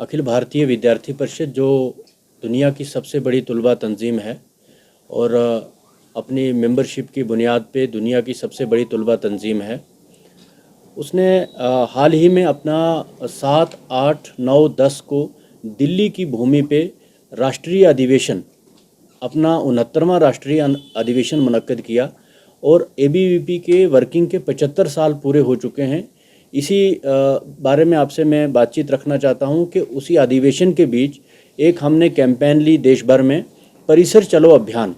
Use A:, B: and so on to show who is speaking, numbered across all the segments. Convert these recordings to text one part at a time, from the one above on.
A: अखिल भारतीय विद्यार्थी परिषद जो दुनिया की सबसे बड़ी तलबा तंजीम है और अपनी मेंबरशिप की बुनियाद पे दुनिया की सबसे बड़ी तलबा तंजीम है, उसने हाल ही में अपना 7, 8, 9, 10 को दिल्ली की भूमि पे राष्ट्रीय अधिवेशन, अपना 69वां राष्ट्रीय अधिवेशन मुनक्किद किया और एबीवीपी के वर्किंग के 75 साल पूरे हो चुके हैं। इसी बारे में आपसे मैं बातचीत रखना चाहता हूं कि उसी अधिवेशन के बीच एक हमने कैंपेन ली देश भर में, परिसर चलो अभियान।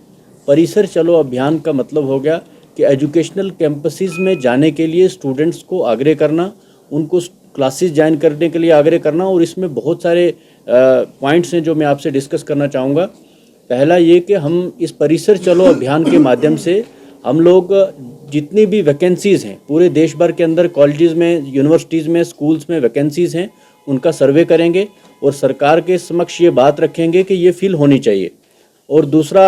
A: परिसर चलो अभियान का मतलब हो गया कि एजुकेशनल कैंपसेस में जाने के लिए स्टूडेंट्स को आग्रह करना, उनको क्लासेस ज्वाइन करने के लिए आग्रह करना। और इसमें बहुत सारे पॉइंट्स हैं जो मैं आपसे डिस्कस करना चाहूँगा। पहला ये कि हम इस परिसर चलो अभियान के माध्यम से हम लोग जितनी भी वैकेंसीज़ हैं पूरे देश भर के अंदर, कॉलेजेस में, यूनिवर्सिटीज़ में, स्कूल्स में वैकेंसीज़ हैं, उनका सर्वे करेंगे और सरकार के समक्ष ये बात रखेंगे कि ये फिल होनी चाहिए। और दूसरा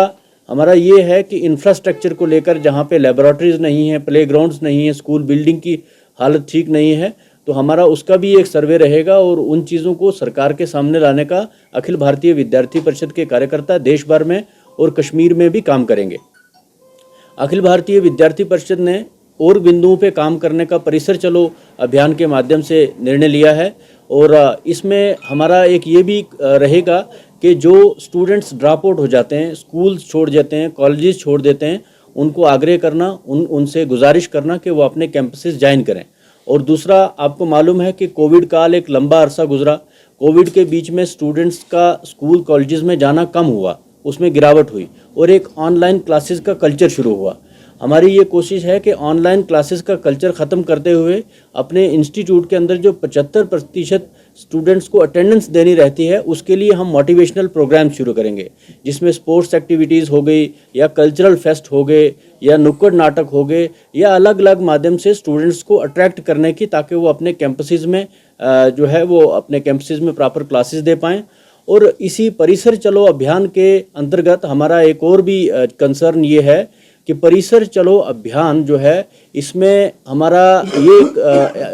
A: हमारा ये है कि इंफ्रास्ट्रक्चर को लेकर, जहाँ पे लेबोरेटरीज़ नहीं हैं, प्लेग्राउंड्स नहीं हैं, स्कूल बिल्डिंग की हालत ठीक नहीं है, तो हमारा उसका भी एक सर्वे रहेगा और उन चीज़ों को सरकार के सामने लाने का अखिल भारतीय विद्यार्थी परिषद के कार्यकर्ता देश भर में और कश्मीर में भी काम करेंगे। अखिल भारतीय विद्यार्थी परिषद ने और बिंदुओं पे काम करने का परिसर चलो अभियान के माध्यम से निर्णय लिया है और इसमें हमारा एक ये भी रहेगा कि जो स्टूडेंट्स ड्रॉप आउट हो जाते हैं, स्कूल्स छोड़ जाते हैं, कॉलेजेस छोड़ देते हैं, उनको आग्रह करना, उनसे गुजारिश करना कि वो अपने कैंपसेस ज्वाइन करें। और दूसरा, आपको मालूम है कि कोविड काल एक लंबा अरसा गुजरा। कोविड के बीच में स्टूडेंट्स का स्कूल कॉलेजेस में जाना कम हुआ, उसमें गिरावट हुई और एक ऑनलाइन क्लासेस का कल्चर शुरू हुआ। हमारी ये कोशिश है कि ऑनलाइन क्लासेस का कल्चर ख़त्म करते हुए अपने इंस्टीट्यूट के अंदर जो 75% स्टूडेंट्स को अटेंडेंस देनी रहती है, उसके लिए हम मोटिवेशनल प्रोग्राम शुरू करेंगे, जिसमें स्पोर्ट्स एक्टिविटीज़ हो गई या कल्चरल फेस्ट हो गए या नुक्कड़ नाटक हो गए या अलग अलग माध्यम से स्टूडेंट्स को अट्रैक्ट करने की, ताकि वो अपने कैंपसेस में जो है वो अपने कैंपसेस में प्रॉपर क्लासेस दे पाएँ। और इसी परिसर चलो अभियान के अंतर्गत हमारा एक और भी कंसर्न ये है कि परिसर चलो अभियान जो है, इसमें हमारा ये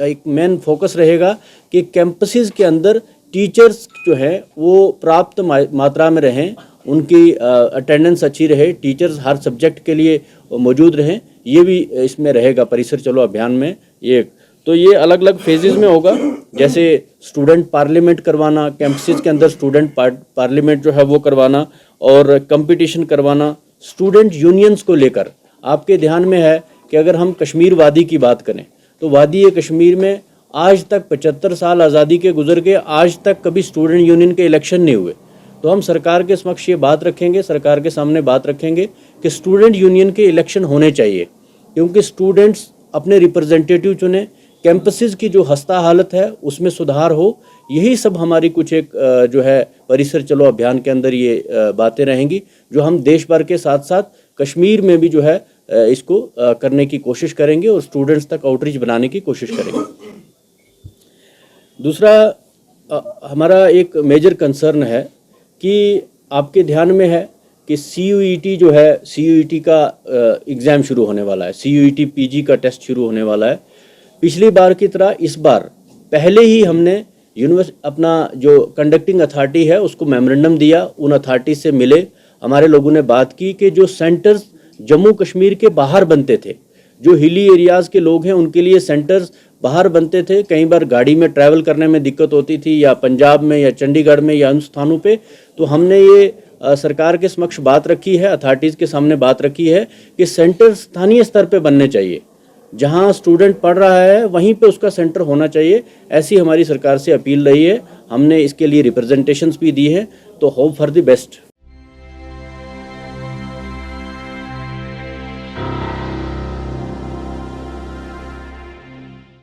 A: एक मेन फोकस रहेगा कि कैंपसेस के अंदर टीचर्स जो है वो पर्याप्त मात्रा में रहें, उनकी अटेंडेंस अच्छी रहे, टीचर्स हर सब्जेक्ट के लिए मौजूद रहें। ये भी इसमें रहेगा परिसर चलो अभियान में। तो ये अलग अलग फेजेस में होगा, जैसे स्टूडेंट पार्लियामेंट करवाना, कैंपसेस के अंदर स्टूडेंट पार्लियामेंट जो है वो करवाना और कंपटीशन करवाना। स्टूडेंट यूनियंस को लेकर आपके ध्यान में है कि अगर हम कश्मीर वादी की बात करें तो वादी कश्मीर में आज तक 75 साल आज़ादी के गुजर गए, आज तक कभी स्टूडेंट यूनियन के इलेक्शन नहीं हुए। तो हम सरकार के समक्ष ये बात रखेंगे, सरकार के सामने बात रखेंगे कि स्टूडेंट यूनियन के इलेक्शन होने चाहिए, क्योंकि स्टूडेंट्स अपने रिप्रेजेंटेटिव चुने, कैंपसेस की जो हस्ता हालत है उसमें सुधार हो। यही सब हमारी कुछ एक जो है परिसर चलो अभियान के अंदर ये बातें रहेंगी, जो हम देश भर के साथ साथ कश्मीर में भी जो है इसको करने की कोशिश करेंगे और स्टूडेंट्स तक आउटरीच बनाने की कोशिश करेंगे। दूसरा, हमारा एक मेजर कंसर्न है कि आपके ध्यान में है कि CUET जो है, CUET का एग्ज़ाम शुरू होने वाला है, CUET PG का टेस्ट शुरू होने वाला है। पिछली बार की तरह इस बार पहले ही हमने अपना जो कंडक्टिंग अथॉरिटी है उसको मेमोरेंडम दिया, उन अथॉरिटी से मिले, हमारे लोगों ने बात की कि जो सेंटर्स जम्मू कश्मीर के बाहर बनते थे, जो हिली एरियाज़ के लोग हैं उनके लिए सेंटर्स बाहर बनते थे, कई बार गाड़ी में ट्रैवल करने में दिक्कत होती थी, या पंजाब में या चंडीगढ़ में या उन स्थानों पे। तो हमने ये सरकार के समक्ष बात रखी है, अथॉरिटीज़ के सामने बात रखी है कि सेंटर स्थानीय स्तर पे बनने चाहिए, जहां स्टूडेंट पढ़ रहा है वहीं पे उसका सेंटर होना चाहिए। ऐसी हमारी सरकार से अपील रही है, हमने इसके लिए रिप्रेजेंटेशंस भी दी हैं। तो होप फॉर द बेस्ट।